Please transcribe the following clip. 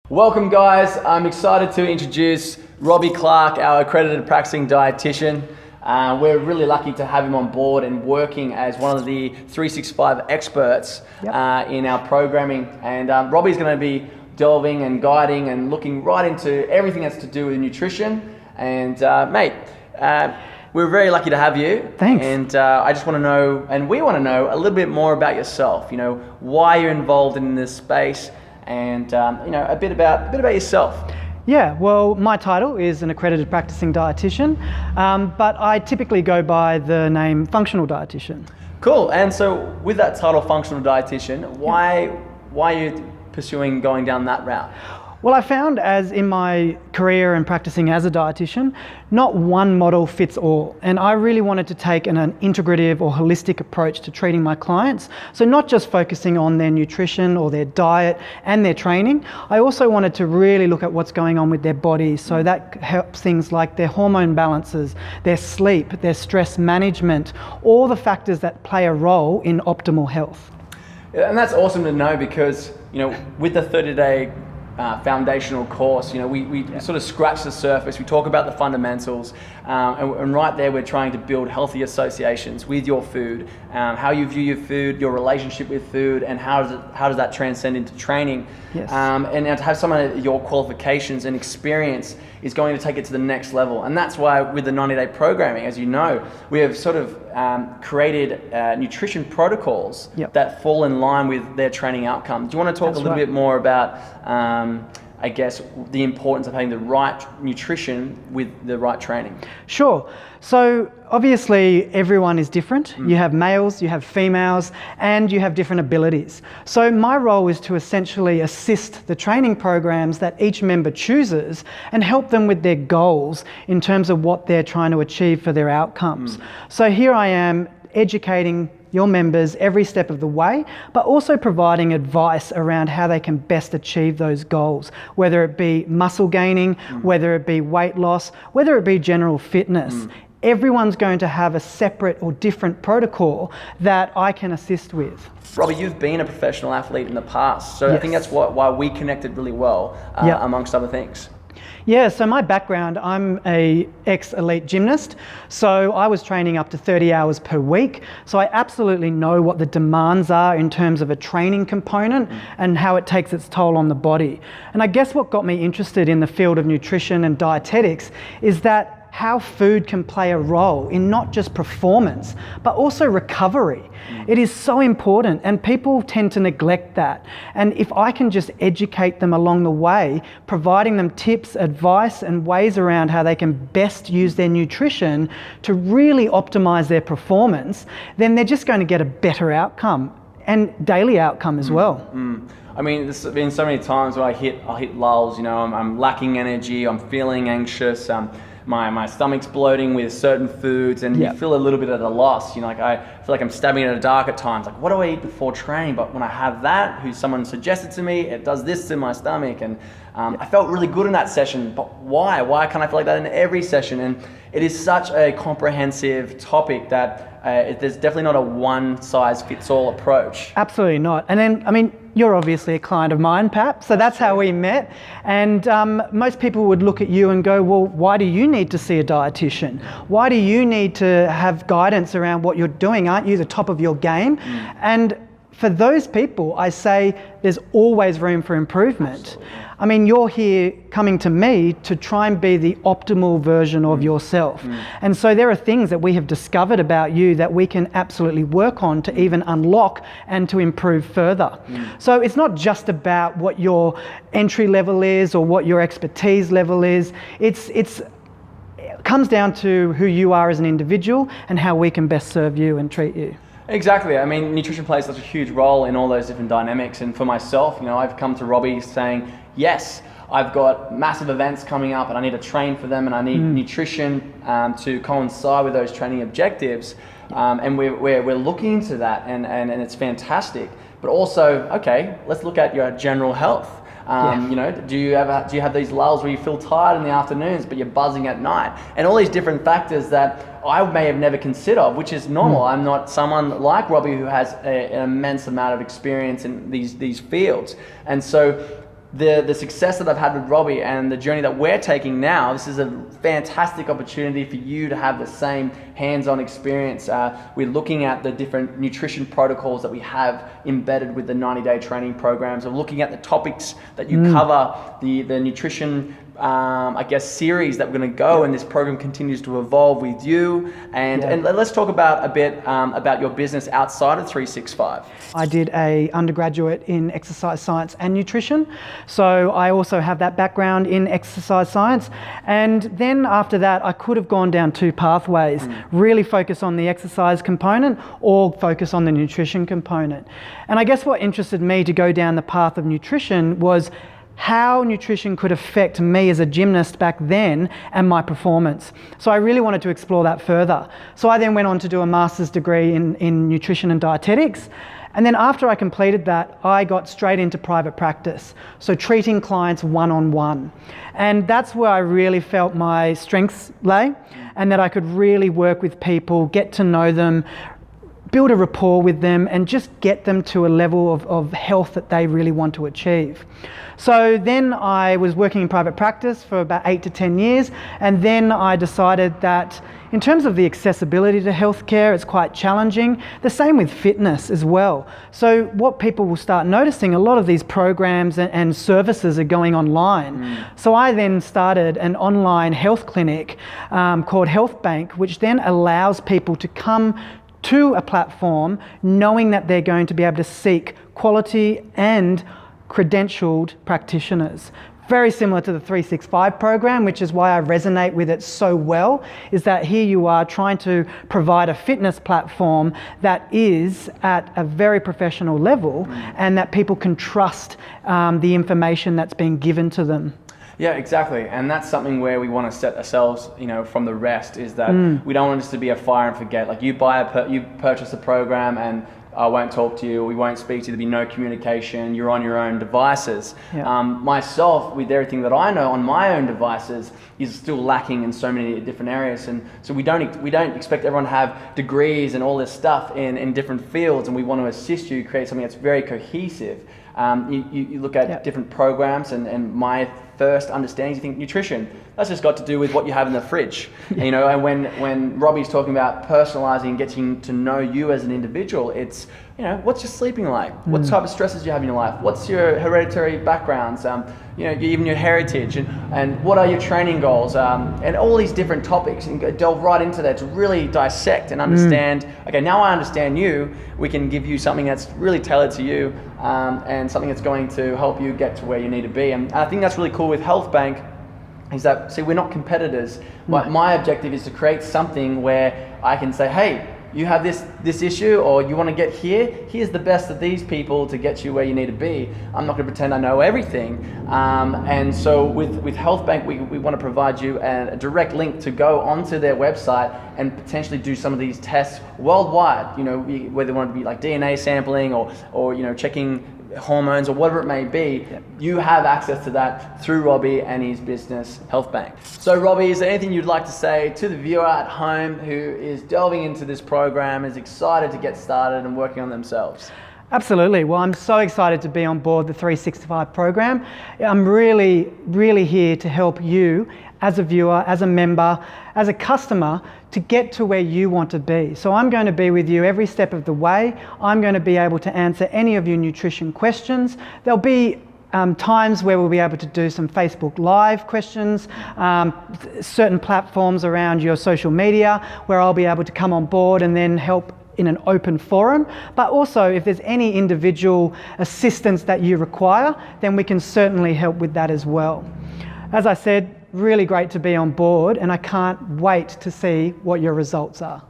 Welcome guys, I'm excited to introduce Robbie Clark, our accredited practicing dietitian. We're really lucky to have him on board and working as one of the 365 experts in our programming. And Robbie's going to be delving and guiding and looking right into everything that's to do with nutrition. And mate, we're very lucky to have you. Thanks. And I just want to know, and we want to know a little bit more about yourself. You know, why you're involved in this space, and you know, a bit about yourself. Yeah, well, my title is an accredited practicing dietitian, but I typically go by the name functional dietitian. Cool. And so, with that title, functional dietitian, why are you pursuing going down that route? Well, I found as in my career and practicing as a dietitian, not one model fits all. And I really wanted to take an integrative or holistic approach to treating my clients. So not just focusing on their nutrition or their diet and their training, I also wanted to really look at what's going on with their body. So that helps things like their hormone balances, their sleep, their stress management, all the factors that play a role in optimal health. And that's awesome to know because, you know, with the 30-day foundational course, you know, we sort of scratch the surface. We talk about the fundamentals, and right there we're trying to build healthy associations with your food, how you view your food, your relationship with food, and how does that transcend into training. Yes. And now to have someone at your qualifications and experience is going to take it to the next level. And that's why with the 90-day programming, as you know, we have sort of created nutrition protocols that fall in line with their training outcomes. Do you want to talk a little bit more about I guess, the importance of having the right nutrition with the right training? Sure. So obviously everyone is different. You have males, you have females, and you have different abilities. So my role is to essentially assist the training programs that each member chooses and help them with their goals in terms of what they're trying to achieve for their outcomes. So here I am educating your members every step of the way, but also providing advice around how they can best achieve those goals, whether it be muscle gaining, whether it be weight loss, whether it be general fitness. Everyone's going to have a separate or different protocol that I can assist with. Robbie, you've been a professional athlete in the past, so I think that's why we connected really well, amongst other things. Yeah, so my background, I'm a ex-elite gymnast, so I was training up to 30 hours per week, so I absolutely know what the demands are in terms of a training component and how it takes its toll on the body. And I guess what got me interested in the field of nutrition and dietetics is that how food can play a role in not just performance, but also recovery. It is so important, and people tend to neglect that. And if I can just educate them along the way, providing them tips, advice, and ways around how they can best use their nutrition to really optimize their performance, then they're just going to get a better outcome and daily outcome as well. I mean, there's been so many times where I hit lulls, you know, I'm lacking energy, I'm feeling anxious, my stomach's bloating with certain foods, and you feel a little bit at a loss. You know, like I feel like I'm stabbing in the dark at times. Like, what do I eat before training? But when I have that, someone suggested to me, it does this to my stomach, and I felt really good in that session. But why? Why can't I feel like that in every session? And it is such a comprehensive topic that there's definitely not a one-size-fits-all approach. Absolutely not. And then, I mean, you're obviously a client of mine, Pap, so that's how we met. And most people would look at you and go, well, why do you need to see a dietitian? Why do you need to have guidance around what you're doing? Aren't you the top of your game? And for those people, I say there's always room for improvement. Absolutely. I mean, you're here coming to me to try and be the optimal version of yourself. And so there are things that we have discovered about you that we can absolutely work on to even unlock and to improve further. So it's not just about what your entry level is or what your expertise level is. It comes down to who you are as an individual and how we can best serve you and treat you. Exactly. I mean, nutrition plays such a huge role in all those different dynamics. And for myself, you know, I've come to Robbie saying, yes, I've got massive events coming up and I need to train for them, and I need nutrition to coincide with those training objectives. And we're looking into that, and it's fantastic. But also, okay, let's look at your general health. You know, do you have these lulls where you feel tired in the afternoons but you're buzzing at night, and all these different factors that I may have never considered, which is normal. I'm not someone like Robbie who has an immense amount of experience in these fields, and so the success that I've had with Robbie and the journey that we're taking now, this is a fantastic opportunity for you to have the same hands-on experience. We're looking at the different nutrition protocols that we have embedded with the 90-day training programs. We're looking at the topics that you cover, the nutrition series that we're going to go, and this program continues to evolve with you. And let's talk about a bit about your business outside of 365. I did a undergraduate in exercise science and nutrition, so I also have that background in exercise science. And then after that, I could have gone down two pathways, really focus on the exercise component or focus on the nutrition component. And I guess what interested me to go down the path of nutrition was how nutrition could affect me as a gymnast back then and my performance. So I really wanted to explore that further. So I then went on to do a master's degree in nutrition and dietetics. And then after I completed that, I got straight into private practice. So treating clients one-on-one. And that's where I really felt my strengths lay, and that I could really work with people, get to know them, build a rapport with them, and just get them to a level of health that they really want to achieve. So then I was working in private practice for about 8 to 10 years, and then I decided that in terms of the accessibility to healthcare, it's quite challenging. The same with fitness as well. So what people will start noticing, a lot of these programs and services are going online. So I then started an online health clinic called Health Bank, which then allows people to come to a platform knowing that they're going to be able to seek quality and credentialed practitioners. Very similar to the 365 program, which is why I resonate with it so well, is that here you are trying to provide a fitness platform that is at a very professional level and that people can trust the information that's being given to them. Yeah, exactly. And that's something where we want to set ourselves, from the rest, is that we don't want this to be a fire and forget. Like you purchase a program and I won't talk to you, we won't speak to you, there'll be no communication, you're on your own devices. Yeah. Myself, with everything that I know on my own devices, is still lacking in so many different areas. And so we don't expect everyone to have degrees and all this stuff in different fields, and we want to assist you, create something that's very cohesive. You look at different programs, and my first understanding, you think nutrition, that's just got to do with what you have in the fridge. And when Robbie's talking about personalizing and getting to know you as an individual, it's, what's your sleeping like? What type of stresses you have in your life? What's your hereditary backgrounds? Even your heritage, and what are your training goals? And all these different topics, and delve right into that to really dissect and understand, okay, now I understand you, we can give you something that's really tailored to you, and something that's going to help you get to where you need to be. And I think that's really cool with Health Bank, is that, see, we're not competitors, but my objective is to create something where I can say, hey, you have this issue, or you want to get here, here's the best of these people to get you where you need to be. I'm not going to pretend I know everything. And so with Health Bank, we want to provide you a direct link to go onto their website and potentially do some of these tests worldwide, whether they want to be like DNA sampling or checking hormones or whatever it may be. You have access to that through Robbie and his business, Health Bank. So Robbie, is there anything you'd like to say to the viewer at home who is delving into this program, is excited to get started and working on themselves? Absolutely. Well, I'm so excited to be on board the 365 program. I'm really, really here to help you as a viewer, as a member, as a customer, to get to where you want to be. So I'm going to be with you every step of the way. I'm going to be able to answer any of your nutrition questions. There'll be times where we'll be able to do some Facebook Live questions, certain platforms around your social media where I'll be able to come on board and then help in an open forum. But also, if there's any individual assistance that you require, then we can certainly help with that as well. As I said, really great to be on board, and I can't wait to see what your results are.